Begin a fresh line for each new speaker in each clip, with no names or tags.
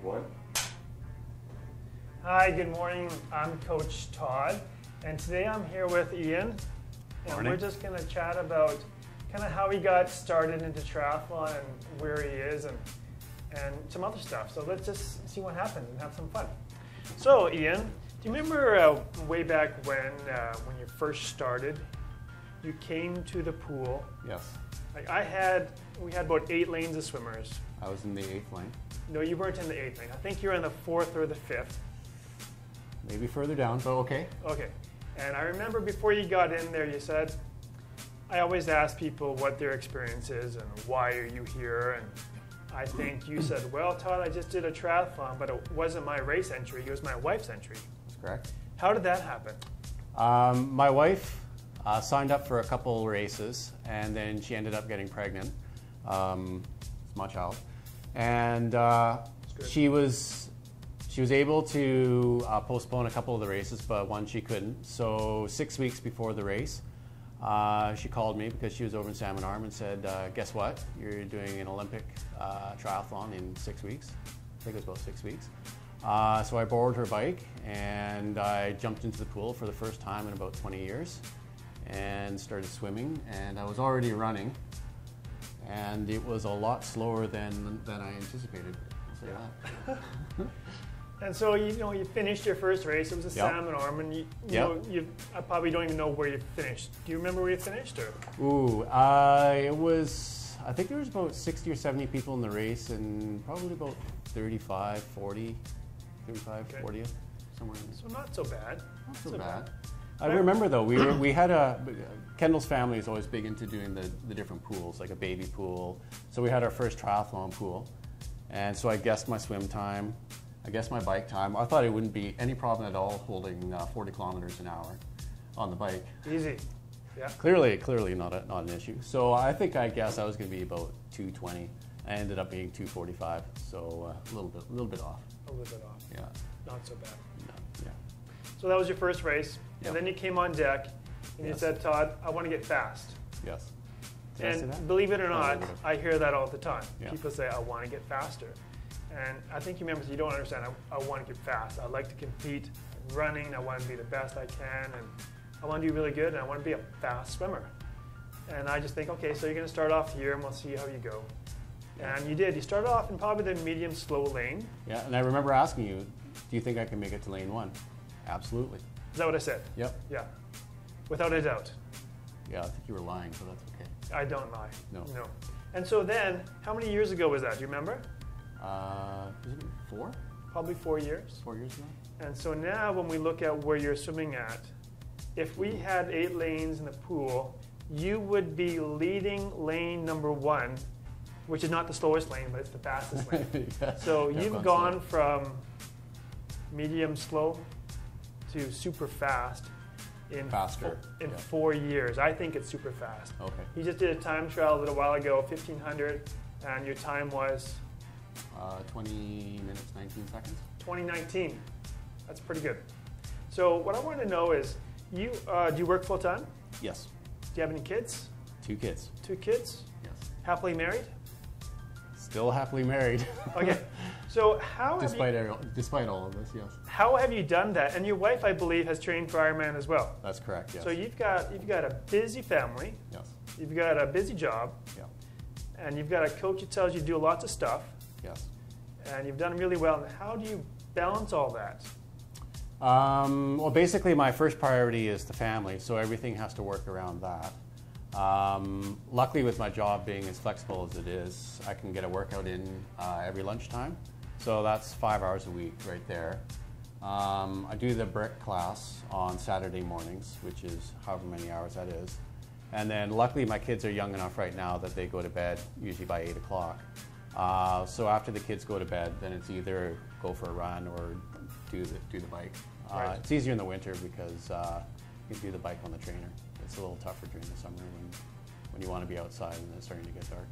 one.
Hi, good morning. I'm Coach Todd, and today I'm here with Ian, and
Morning.
we're just going to chat about kind of how he got started into triathlon and where he is and some other stuff. So let's just see what happens and have some fun. So Ian, do you remember way back when you first started, you came to the pool?
Yes.
Like we had about 8 lanes of swimmers.
I was in the 8th lane.
No, you weren't in the 8th lane. I think you were in the 4th or the 5th.
Maybe further down, but okay.
Okay. And I remember before you got in there, you said, I always ask people what their experience is and why are you here? And I think you said, well, Todd, I just did a triathlon, but it wasn't my race entry. It was my wife's entry.
That's correct.
How did that happen?
My wife signed up for a couple races, and then she ended up getting pregnant. It's my child. And she was able to postpone a couple of the races, but one she couldn't. So 6 weeks before the race, she called me because she was over in Salmon Arm and said, guess what? You're doing an Olympic triathlon in 6 weeks. I think it was about 6 weeks. So I borrowed her bike and I jumped into the pool for the first time in about 20 years and started swimming, and I was already running, and it was a lot slower than I anticipated. I'll say that.
And so you finished your first race. It was a
Yep.
Salmon Arm, and I probably don't even know where you finished. Do you remember where you finished? Or?
Ooh, it was, I think there was about 60 or 70 people in the race, and probably about 35, 40,
Okay.
40, somewhere in there.
So not so bad.
Not so bad. I remember though, we had Kendall's family is always big into doing the different pools, like a baby pool. So we had our first triathlon pool. And so I guessed my swim time, I guessed my bike time. I thought it wouldn't be any problem at all holding 40 kilometers an hour on the bike.
Easy. Yeah.
Clearly not an issue. So I think I guessed I was going to be about 220. I ended up being 245, so a little bit off.
A little bit off.
Yeah.
Not so bad.
No, yeah.
So that was your first race,
Yep.
and then you came on deck, and
Yes.
you said, Todd, I want to get fast.
Yes. Did I say
And
that?
believe it or
Oh,
not,
yeah.
I hear that all the time.
Yeah.
People say, I want to get faster. And I think you remember, you don't understand, I want to get fast. I like to compete in running, I want to be the best I can, and I want to do really good, and I want to be a fast swimmer. And I just think, okay, so you're going to start off here, and we'll see how you go. And you did. You started off in probably the medium slow lane.
Yeah, and I remember asking you, do you think I can make it to lane 1? Absolutely.
Is that what I said?
Yep.
Yeah. Without a doubt.
Yeah, I think you were lying, so that's okay.
I don't lie.
No.
And so then, how many years ago was that? Do you remember?
Was it 4?
Probably 4 years.
4 years ago?
And so now when we look at where you're swimming at, if we had 8 lanes in the pool, you would be leading lane number 1, which is not the slowest lane, but it's the fastest lane.
Yeah.
So
Yeah,
you've gone from medium slow to super fast in
Faster, yeah.
4 years. I think it's super fast.
Okay.
You just did a time trial a little while ago, 1,500, and your time was
20 minutes, 19 seconds.
2019. That's pretty good. So what I want to know is, do you work full time?
Yes.
Do you have any kids?
2 kids.
2 kids?
Yes.
Happily married?
Still happily married.
Okay. So
Despite all of this, yes.
how have you done that? And your wife, I believe, has trained for Ironman as well.
That's correct, yes.
So you've got a busy family.
Yes.
You've got a busy job.
Yeah.
And you've got a coach that tells you to do lots of stuff.
Yes.
And you've done really well. And how do you balance all that?
Well, basically my first priority is the family, so everything has to work around that. Luckily with my job being as flexible as it is, I can get a workout in every lunchtime. So that's 5 hours a week right there. I do the brick class on Saturday mornings, which is however many hours that is. And then luckily my kids are young enough right now that they go to bed usually by 8 o'clock. So after the kids go to bed, then it's either go for a run or do the bike.
Right.
It's easier in the winter because you can do the bike on the trainer. It's a little tougher during the summer when you want to be outside and it's starting to get dark.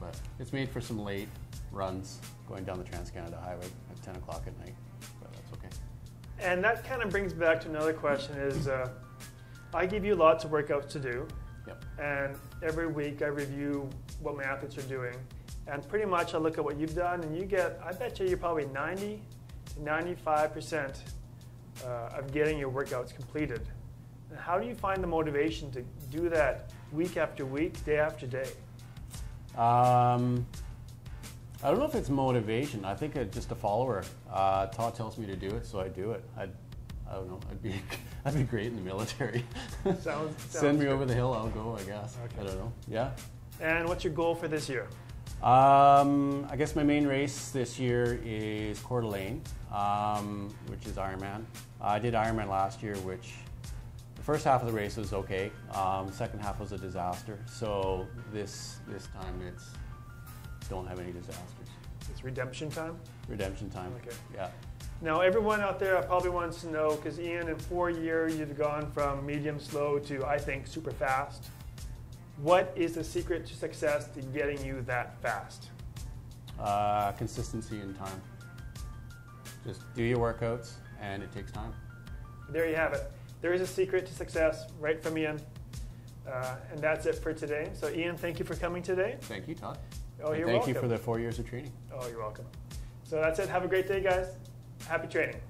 But it's made for some late runs going down the Trans-Canada Highway at 10 o'clock at night, but that's okay.
And that kind of brings me back to another question is, I give you lots of workouts to do.
Yep.
And every week I review what my athletes are doing. And pretty much I look at what you've done, and you get, I bet you're probably 90 to 95% of getting your workouts completed. And how do you find the motivation to do that week after week, day after day?
I don't know if it's motivation. I think it's just a follower. Todd tells me to do it, so I do it. I don't know. I'd be great in the military. Send me over the hill, I'll go, I guess. Okay. I don't know. Yeah.
And what's your goal for this year?
I guess my main race this year is Coeur d'Alene, which is Ironman. I did Ironman last year, which the first half of the race was okay. Second half was a disaster. So this time it's don't have any disasters.
It's redemption time?
Redemption time.
Okay.
Yeah.
Now everyone out there probably wants to know, because Ian, in 4 years you've gone from medium slow to, I think, super fast. What is the secret to success to getting you that fast?
Consistency and time. Just do your workouts, and it takes time.
There you have it. There is a secret to success right from Ian. And that's it for today. So Ian, thank you for coming today.
Thank you, Todd.
Oh, you're
welcome. Thank you
welcome.
for the 4 years of training.
Oh, you're welcome. So that's it. Have a great day, guys. Happy training.